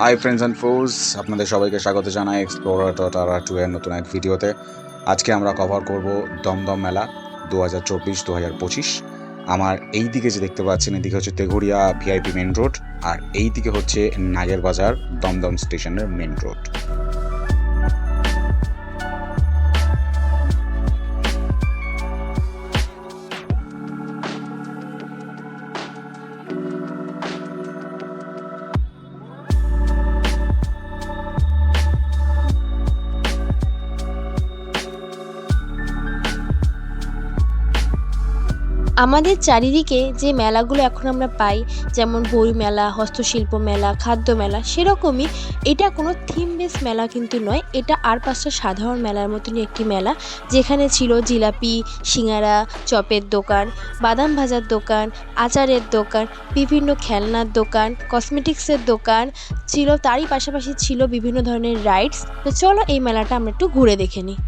Hi friends and force, আপনাদের সবাইকে স্বাগত জানাই এক্সপ্লোরার টাটা 2 এর নতুন এক ভিডিওতে। আজকে আমরা কভার করব দমদম মেলা 2024-2025। আমার এই দিকে যে দেখতে পাচ্ছেন, এদিকে হচ্ছে তেঘুরিয়া ভিআইপি মেন রোড, আর এই দিকে হচ্ছে নাগের বাজার দমদম স্টেশনের মেন রোড। আমাদের চারিদিকে যে মেলাগুলো এখন আমরা পাই, যেমন বই মেলা, হস্তশিল্প মেলা, খাদ্য মেলা, সেরকমই এটা কোনো থিম বেস মেলা কিন্তু নয়। এটা আর পাঁচটা সাধারণ মেলার মতনই একটি মেলা, যেখানে ছিল জিলাপি, সিঙ্গারা, চপের দোকান, বাদাম ভাজার দোকান, আচারের দোকান, বিভিন্ন খেলনার দোকান, কসমেটিক্সের দোকান ছিল। তারই পাশাপাশি ছিল বিভিন্ন ধরনের রাইডস। তো চলো এই মেলাটা আমরা একটু ঘুরে দেখে নিই।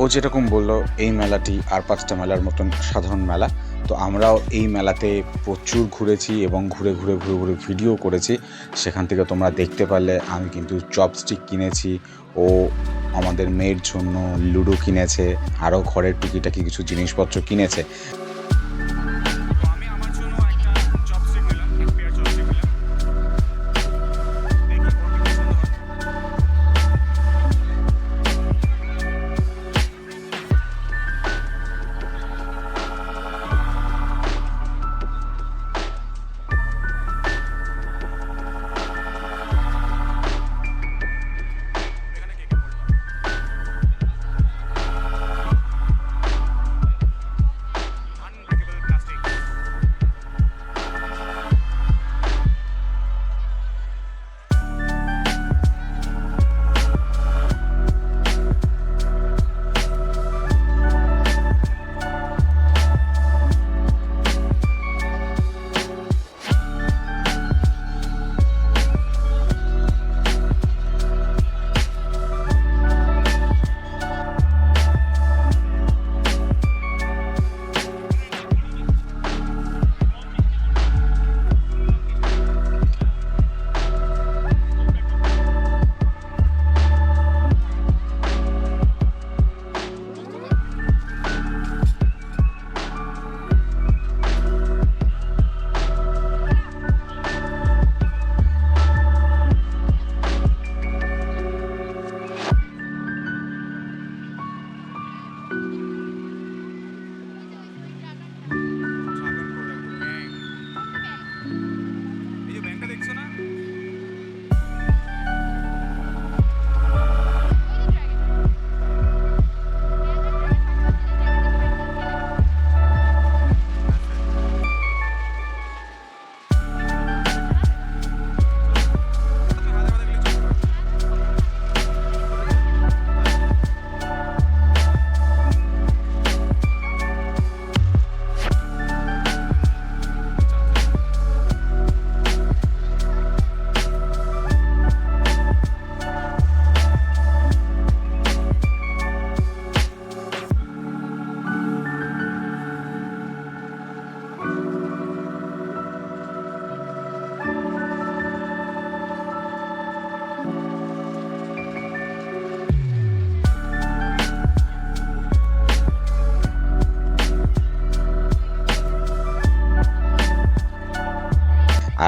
ও যেরকম বললো, এই মেলাটি আর পাঁচটা মেলার মতন সাধারণ মেলা। তো আমরাও এই মেলাতে প্রচুর ঘুরেছি এবং ঘুরে ঘুরে ঘুরে ঘুরে ভিডিও করেছি। সেখান থেকে তোমরা দেখতে পারলে আমি কিন্তু চপস্টিক কিনেছি, ও আমাদের মেয়ের জন্য লুডো কিনেছে, আরও ঘরের টুকিটাকি কিছু জিনিসপত্র কিনেছে।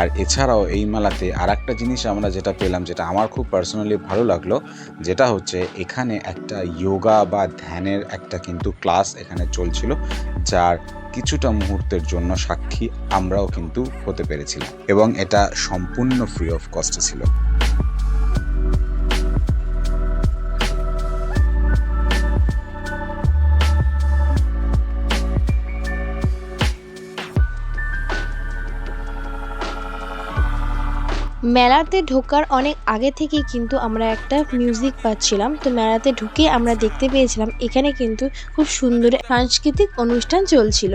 আর এছাড়াও এই মেলাতে আর একটা জিনিস আমরা যেটা পেলাম, যেটা আমার খুব পার্সোনালি ভালো লাগলো, যেটা হচ্ছে এখানে একটা যোগা বা ধ্যানের একটা কিন্তু ক্লাস এখানে চলছিল, যার কিছুটা মুহূর্তের জন্য সাক্ষী আমরাও কিন্তু হতে পেরেছিলাম, এবং এটা সম্পূর্ণ ফ্রি অফ কস্টে ছিল। মেলাতে ঢোকার অনেক আগে থেকেই কিন্তু আমরা একটা মিউজিক পাচ্ছিলাম। তো মেলাতে ঢুকে আমরা দেখতে পেয়েছিলাম এখানে কিন্তু খুব সুন্দর সাংস্কৃতিক অনুষ্ঠান চলছিল।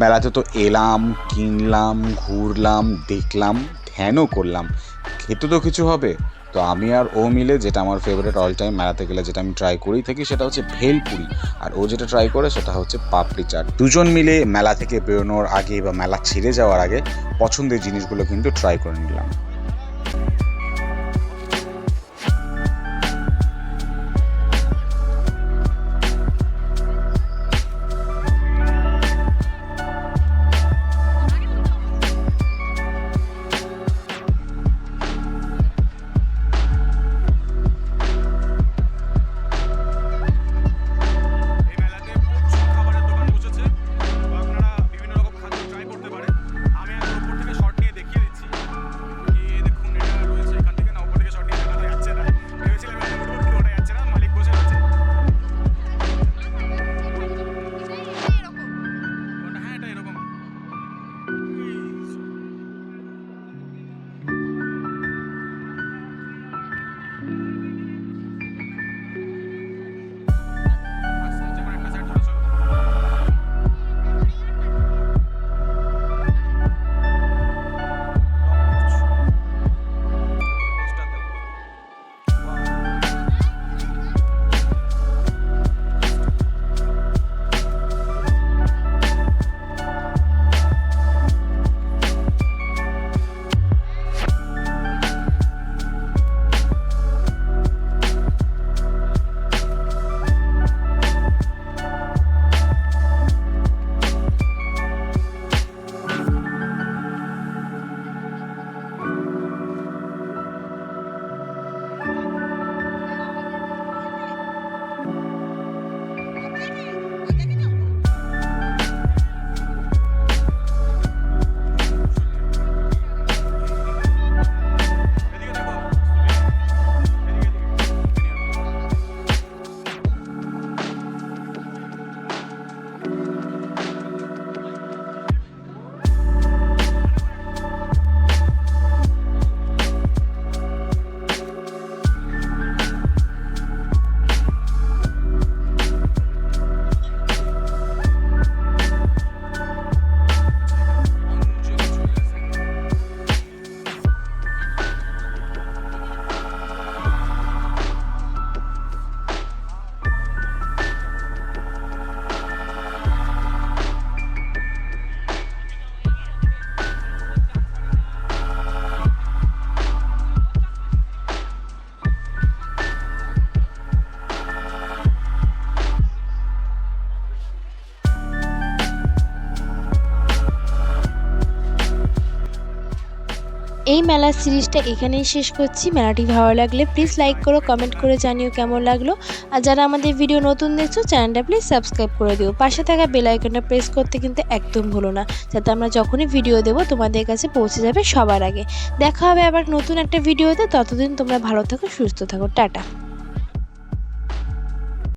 মেলাতে তো এলাম, কিনলাম, ঘুরলাম, দেখলাম, ধ্যানও করলাম, খেতে তো কিছু হবে। তো আমি আর ও মিলে, যেটা আমার ফেভারিট অল টাইম মেলাতে গেলে যেটা আমি ট্রাই করেই থাকি, সেটা হচ্ছে ভেলপুরি, আর ও যেটা ট্রাই করে সেটা হচ্ছে পাপড়ি চাট। দুজন মিলে মেলা থেকে বেরোনোর আগে বা মেলা ছেড়ে যাওয়ার আগে পছন্দের জিনিসগুলো কিন্তু ট্রাই করে নিলাম। এই মেলাতে প্রচুর খাবারের দোকান বসেছে, তো আপনারা বিভিন্ন রকম খাদ্য ট্রাই করতে পারেন। আমি একবার উপর থেকে শর্ট নিয়ে দেখিয়ে দিচ্ছি এই মেলার সিরিজটা এখানেই শেষ করছি। মেলাটি ভালো লাগলে প্লিজ লাইক করো, কমেন্ট করে জানিও কেমন লাগলো। আর যারা আমাদের ভিডিও নতুন দেখছো চ্যানেলটা প্লিজ সাবস্ক্রাইব করে দিও। পাশে থাকা বেল আইকনটা প্রেস করতে কিন্তু একদম ভুলো না, যাতে আমরা যখনই ভিডিও দেবো তোমাদের কাছে পৌঁছে যাবে সবার আগে। দেখা হবে আবার নতুন একটা ভিডিওতে। ততদিন তোমরা ভালো থাকো, সুস্থ থাকো, টাটা।